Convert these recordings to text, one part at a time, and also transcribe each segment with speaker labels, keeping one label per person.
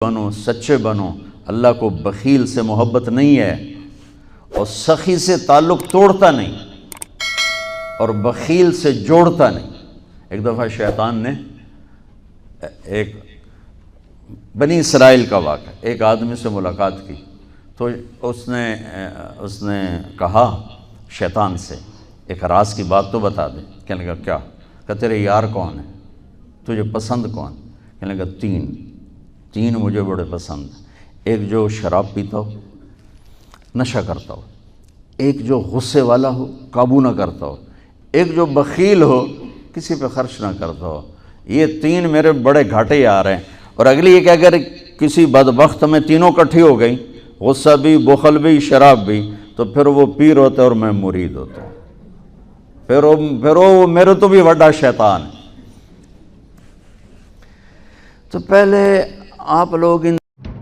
Speaker 1: بنو، سچے بنو۔ اللہ کو بخیل سے محبت نہیں ہے اور سخی سے تعلق توڑتا نہیں اور بخیل سے جوڑتا نہیں۔ ایک دفعہ شیطان نے ایک بنی اسرائیل کا واقعہ، ایک آدمی سے ملاقات کی تو اس نے کہا شیطان سے ایک راز کی بات تو بتا دے۔ کہنے لگا کیا؟ کہ تیرے یار کون ہے، تجھے پسند کون؟ کہنے لگا تین مجھے بڑے پسند ہیں۔ ایک جو شراب پیتا ہو، نشہ کرتا ہو، ایک جو غصے والا ہو، قابو نہ کرتا ہو، ایک جو بخیل ہو، کسی پہ خرچ نہ کرتا ہو۔ یہ تین میرے بڑے گھاٹے آ رہے ہیں۔ اور اگلی یہ کہ اگر کسی بدبخت میں تینوں کٹھی ہو گئی، غصہ بھی، بخل بھی، شراب بھی، تو پھر وہ پیر ہوتا ہے اور میں مرید ہوتا ہوں، پھر وہ میرے تو بھی بڑا شیطان ہے۔ تو پہلے آپ لوگ ان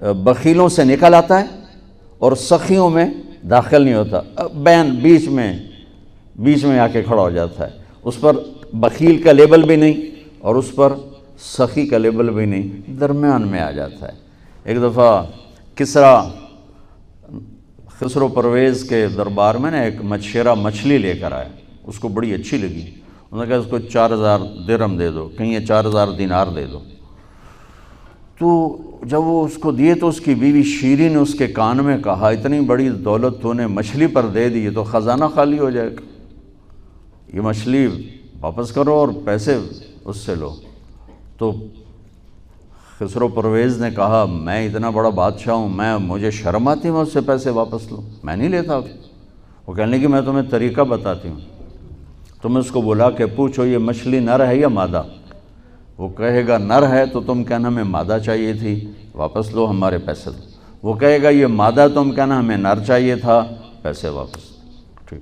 Speaker 1: بخیلوں سے نکل آتا ہے اور سخیوں میں داخل نہیں ہوتا، بین بیچ میں آ کے کھڑا ہو جاتا ہے، اس پر بخیل کا لیبل بھی نہیں اور اس پر سخی کا لیبل بھی نہیں، درمیان میں آ جاتا ہے۔ ایک دفعہ خسرو پرویز کے دربار میں نے ایک مچھیرا مچھلی لے کر آیا، اس کو بڑی اچھی لگی، انہوں نے کہا اس کو 4000 درہم دے دو، کہیں یہ 4000 دینار دے دو۔ تو جب وہ اس کو دیے تو اس کی بیوی شیری نے اس کے کان میں کہا اتنی بڑی دولت تو نے مچھلی پر دے دی تو خزانہ خالی ہو جائے گا، یہ مچھلی واپس کرو اور پیسے اس سے لو۔ تو خسرو پرویز نے کہا میں اتنا بڑا بادشاہ ہوں، مجھے شرم آتی میں اس سے پیسے واپس لوں، میں نہیں لیتا۔ وہ کہنے لگی میں تمہیں طریقہ بتاتی ہوں، تم اس کو بلا کے پوچھو یہ مچھلی نر ہے یا مادہ، وہ کہے گا نر ہے تو تم کہنا ہمیں مادہ چاہیے تھی، واپس لو ہمارے پیسے دو، وہ کہے گا یہ مادہ، تم کہنا ہمیں نر چاہیے تھا، پیسے واپس۔ ٹھیک،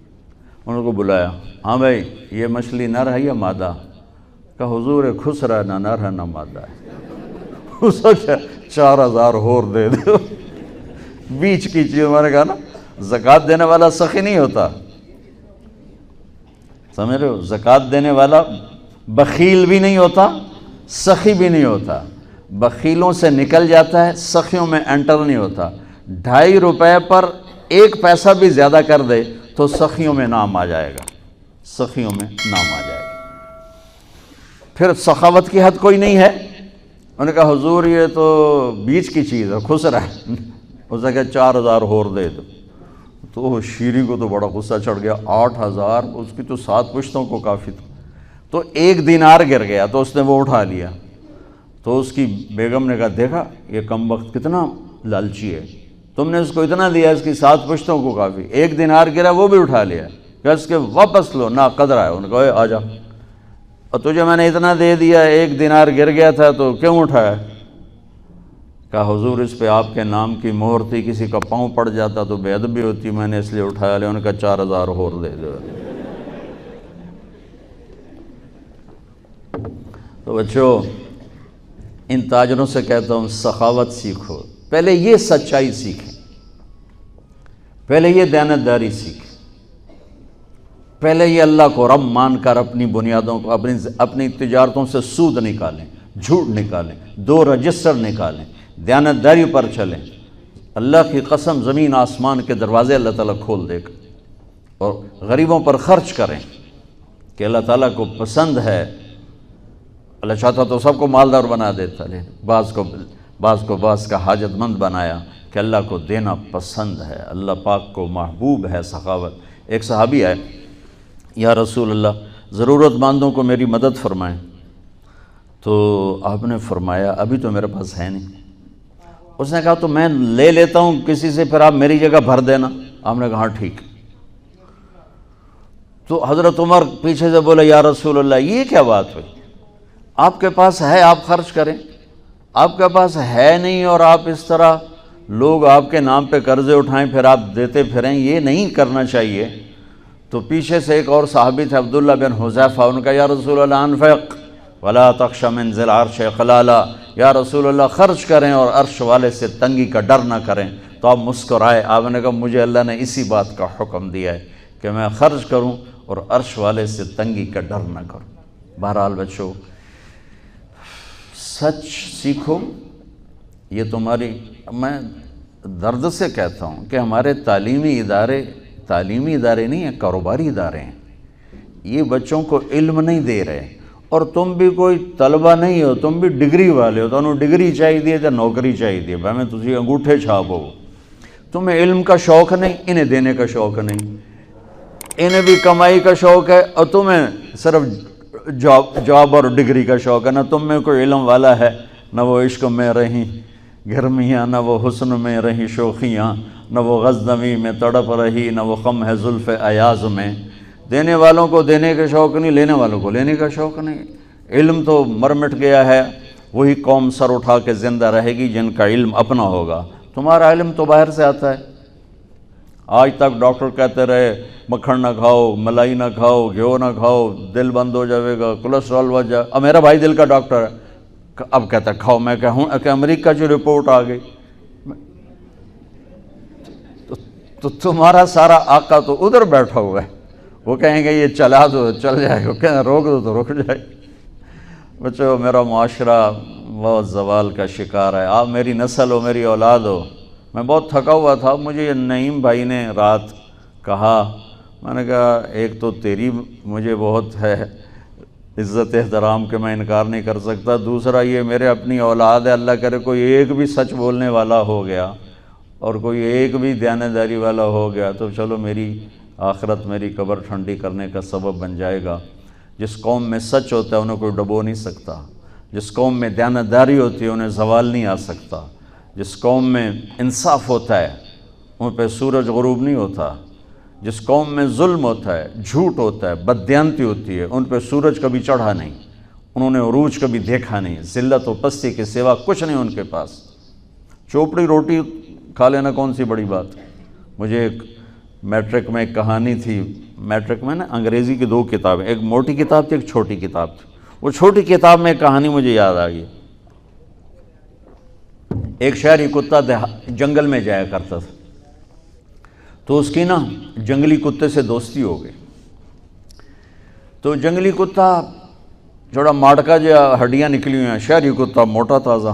Speaker 1: انہوں کو بلایا، ہاں بھائی یہ مچھلی نر ہے یا مادہ؟ کہا حضور خسرا نہ نر ہے نہ مادہ ہے۔ اس کو 4000 اور دے دو، بیچ کی چیز۔ ہمارے کہا نا زکوٰۃ دینے والا سخی نہیں ہوتا، سمجھ رہے ہو؟ زکوٰۃ دینے والا بخیل بھی نہیں ہوتا، سخی بھی نہیں ہوتا، بخیلوں سے نکل جاتا ہے، سخیوں میں انٹر نہیں ہوتا۔ 2.5 روپے پر 1 پیسہ بھی زیادہ کر دے تو سخیوں میں نام آ جائے گا، سخیوں میں نام آ جائے گا۔ پھر سخاوت کی حد کوئی نہیں ہے۔ انہوں نے کہا حضور یہ تو بیچ کی چیز ہے، خسرا ہے۔ اس نے کہا 4000 اور دے دو۔ تو شیری کو تو بڑا غصہ چڑھ گیا، 8000، اس کی تو 7 پشتوں کو کافی تھا۔ تو 1 دینار گر گیا تو اس نے وہ اٹھا لیا۔ تو اس کی بیگم نے کہا دیکھا یہ کم وقت کتنا لالچی ہے، تم نے اس کو اتنا دیا، اس کی 7 پشتوں کو کافی، 1 دینار گرا وہ بھی اٹھا لیا، کہ اس کے واپس لو، نا قدر ہے۔ انہوں نے کہا آ جا، اور تجھے میں نے اتنا دے دیا، 1 دینار گر گیا تھا تو کیوں اٹھایا؟ کہا حضور اس پہ آپ کے نام کی مہر تھی، کسی کا پاؤں پڑ جاتا تو بے ادبی ہوتی، میں نے اس لیے اٹھایا لیا۔ انہوں نے کہا 4000 اور دے دو۔ تو بچوں ان تاجروں سے کہتا ہوں سخاوت سیکھو، پہلے یہ سچائی سیکھیں، پہلے یہ دیانتداری سیکھیں، پہلے یہ اللہ کو رب مان کر اپنی بنیادوں کو، اپنی تجارتوں سے سود نکالیں، جھوٹ نکالیں، 2 رجسٹر نکالیں، دیانتداری پر چلیں۔ اللہ کی قسم زمین آسمان کے دروازے اللہ تعالیٰ کھول دے گا، اور غریبوں پر خرچ کریں کہ اللہ تعالیٰ کو پسند ہے۔ اللہ چاہتا تو سب کو مالدار بنا دیتا، لیکن بعض کا حاجت مند بنایا کہ اللہ کو دینا پسند ہے، اللہ پاک کو محبوب ہے سخاوت۔ ایک صحابی آئے، یا رسول اللہ ضرورت مندوں کو میری مدد فرمائیں۔ تو آپ نے فرمایا ابھی تو میرے پاس ہے نہیں۔ اس نے کہا تو میں لے لیتا ہوں کسی سے، پھر آپ میری جگہ بھر دینا۔ آپ نے کہا ہاں ٹھیک۔ تو حضرت عمر پیچھے سے بولے یا رسول اللہ یہ کیا بات ہوئی، آپ کے پاس ہے آپ خرچ کریں، آپ کے پاس ہے نہیں اور آپ اس طرح لوگ آپ کے نام پہ قرضے اٹھائیں پھر آپ دیتے پھریں، یہ نہیں کرنا چاہیے۔ تو پیچھے سے ایک اور صحابی تھے عبداللہ بن حذیفہ، ان کا یا رسول اللہ انفق ولا تخش من ذی العرش خلالا، یا رسول اللہ خرچ کریں اور عرش والے سے تنگی کا ڈر نہ کریں۔ تو آپ مسکرائے، آپ نے کہا مجھے اللہ نے اسی بات کا حکم دیا ہے کہ میں خرچ کروں اور عرش والے سے تنگی کا ڈر نہ کروں۔ بہرحال بچوں سچ سیکھو، یہ تمہاری، میں درد سے کہتا ہوں کہ ہمارے تعلیمی ادارے نہیں ہیں، کاروباری ادارے ہیں۔ یہ بچوں کو علم نہیں دے رہے، اور تم بھی کوئی طلبہ نہیں ہو، تم بھی ڈگری والے ہو، تو انہوں ڈگری چاہیے یا نوکری چاہیے، بھائی میں تجھے انگوٹھے چھاپ ہو۔ تمہیں علم کا شوق نہیں، انہیں دینے کا شوق نہیں، انہیں بھی کمائی کا شوق ہے اور تمہیں صرف جاب اور ڈگری کا شوق ہے۔ نہ تم میں کوئی علم والا ہے، نہ وہ عشق میں رہیں گرمیاں، نہ وہ حسن میں رہیں شوخیاں، نہ وہ غزنوی میں تڑپ رہی، نہ وہ خم ہے زلف ایاز میں۔ دینے والوں کو دینے کا شوق نہیں، لینے والوں کو لینے کا شوق نہیں۔ علم تو مر مٹ گیا ہے، وہی قوم سر اٹھا کے زندہ رہے گی جن کا علم اپنا ہوگا۔ تمہارا علم تو باہر سے آتا ہے۔ آج تک ڈاکٹر کہتے رہے مکھن نہ کھاؤ، ملائی نہ کھاؤ، گھیو نہ کھاؤ، دل بند ہو جائے گا، کولیسٹرول بڑھ جائے۔ اب میرا بھائی دل کا ڈاکٹر ہے، اب کہتا ہے کھاؤ۔ میں کہوں کہ امریکہ کی رپورٹ آ گئی تو تمہارا سارا آقا تو ادھر بیٹھا ہوا ہے، وہ کہیں گے یہ چلا دو چل جائے گا، کہیں روک دو تو رک جائے گا۔ بچو میرا معاشرہ بہت زوال کا شکار ہے، آپ میری نسل ہو، میری اولاد ہو۔ میں بہت تھکا ہوا تھا، مجھے یہ نعیم بھائی نے رات کہا، میں نے کہا ایک تو تیری مجھے بہت ہے عزت احترام کہ میں انکار نہیں کر سکتا، دوسرا یہ میرے اپنی اولاد ہے، اللہ کرے کوئی ایک بھی سچ بولنے والا ہو گیا اور کوئی ایک بھی دیانتداری والا ہو گیا تو چلو میری آخرت، میری قبر ٹھنڈی کرنے کا سبب بن جائے گا۔ جس قوم میں سچ ہوتا ہے انہیں کوئی ڈبو نہیں سکتا، جس قوم میں دیانتداری ہوتی ہے انہیں زوال نہیں آ سکتا، جس قوم میں انصاف ہوتا ہے ان پہ سورج غروب نہیں ہوتا، جس قوم میں ظلم ہوتا ہے، جھوٹ ہوتا ہے، بددیانتی ہوتی ہے، ان پہ سورج کبھی چڑھا نہیں، انہوں نے عروج کبھی دیکھا نہیں، ذلت و پستی کے سوا کچھ نہیں ان کے پاس۔ چوپڑی روٹی کھا لینا کون سی بڑی بات۔ مجھے ایک میٹرک میں ایک کہانی تھی، میٹرک میں نا انگریزی کی 2 کتابیں، ایک موٹی کتاب تھی ایک چھوٹی کتاب تھی، وہ چھوٹی کتاب میں ایک کہانی مجھے یاد آ گئی۔ ایک شہری کتا جنگل میں جایا کرتا تھا، تو اس کی نا جنگلی کتے سے دوستی ہو گئی، تو جنگلی کتا تھوڑا ماڑکا جو ہڈیاں نکلی ہوئی ہیں، شہری کتا موٹا تازہ،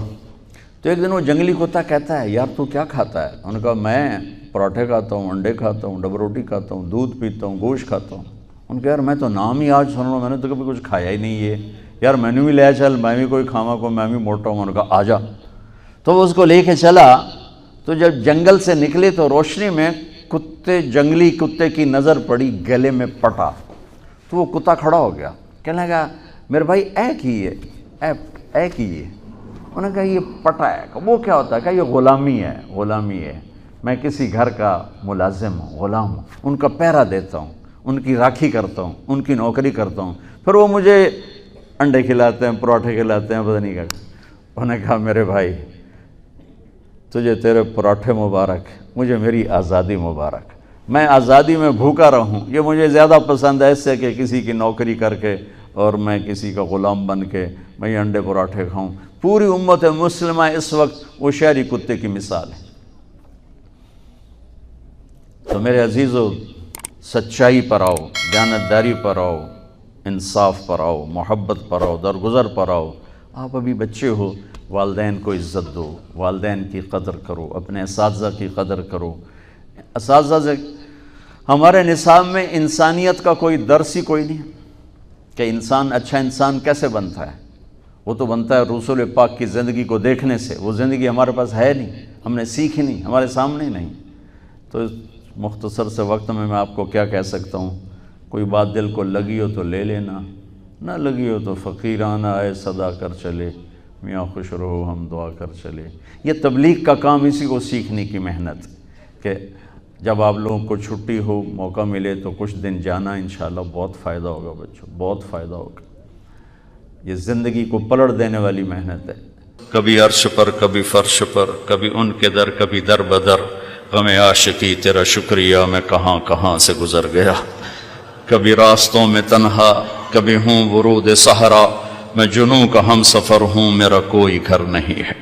Speaker 1: تو ایک دن وہ جنگلی کتا کہتا ہے یار تو کیا کھاتا ہے؟ انہوں نے کہا میں پراٹھے کھاتا ہوں، انڈے کھاتا ہوں، ڈبل روٹی کھاتا ہوں، دودھ پیتا ہوں، گوشت کھاتا ہوں۔ ان کہا یار میں تو نام ہی آج سن رہا ہوں، میں نے تو کبھی کچھ کھایا ہی نہیں ہے، یار میں نے بھی لے چل، میں بھی کوئی کھاوا کو، میں بھی موٹا ہوں۔ انہوں نے کہا آجا، تو وہ اس کو لے کے چلا، تو جب جنگل سے نکلے تو روشنی میں جنگلی کتے کی نظر پڑی گلے میں پٹا، تو وہ کتا کھڑا ہو گیا، کہنے لگا میرے بھائی اے کی ہے، اے کی ہے؟ انہوں نے کہا یہ پٹا ہے۔ وہ کیا ہوتا ہے؟ کہ یہ غلامی ہے، غلامی ہے، میں کسی گھر کا ملازم ہوں، غلام ہوں، ان کا پہرا دیتا ہوں، ان کی راکھی کرتا ہوں، ان کی نوکری کرتا ہوں، پھر وہ مجھے انڈے کھلاتے ہیں، پراٹھے کھلاتے ہیں، پتہ نہیں کیا۔ انہوں نے کہا میرے بھائی تجھے تیرے پراٹھے مبارک، مجھے میری آزادی مبارک، میں آزادی میں بھوکا رہوں، یہ مجھے زیادہ پسند ہے اس سے کہ کسی کی نوکری کر کے اور میں کسی کا غلام بن کے میں یہ انڈے پراٹھے کھاؤں۔ پوری امت مسلمہ اس وقت وہ شہری کتے کی مثال ہے۔ تو میرے عزیزو، سچائی پر آؤ، دیانتداری پر آؤ، انصاف پر آؤ، محبت پر آؤ، درگزر پر آؤ۔ آپ ابھی بچے ہو، والدین کو عزت دو، والدین کی قدر کرو، اپنے اساتذہ کی قدر کرو۔ اساتذہ سے ہمارے نصاب میں انسانیت کا کوئی درس ہی کوئی نہیں کہ انسان اچھا انسان کیسے بنتا ہے، وہ تو بنتا ہے رسول پاک کی زندگی کو دیکھنے سے، وہ زندگی ہمارے پاس ہے نہیں، ہم نے سیکھی نہیں، ہمارے سامنے نہیں۔ تو اس مختصر سے وقت میں آپ کو کیا کہہ سکتا ہوں، کوئی بات دل کو لگی ہو تو لے لینا، نہ لگی ہو تو فقیرانہ آئے صدا کر چلے، میاں خوش رہو ہم دعا کر چلے۔ یہ تبلیغ کا کام اسی کو سیکھنے کی محنت، کہ جب آپ لوگوں کو چھٹی ہو، موقع ملے تو کچھ دن جانا، انشاءاللہ بہت فائدہ ہوگا بچوں، بہت فائدہ ہوگا۔ یہ زندگی کو پلٹ دینے والی محنت ہے۔
Speaker 2: کبھی عرش پر، کبھی فرش پر، کبھی ان کے در، کبھی در بدر، غم عاشقی تیرا شکریہ میں کہاں کہاں سے گزر گیا۔ کبھی راستوں میں تنہا، کبھی ہوں ورود صحرا، میں جنوں کا ہم سفر ہوں، میرا کوئی گھر نہیں ہے۔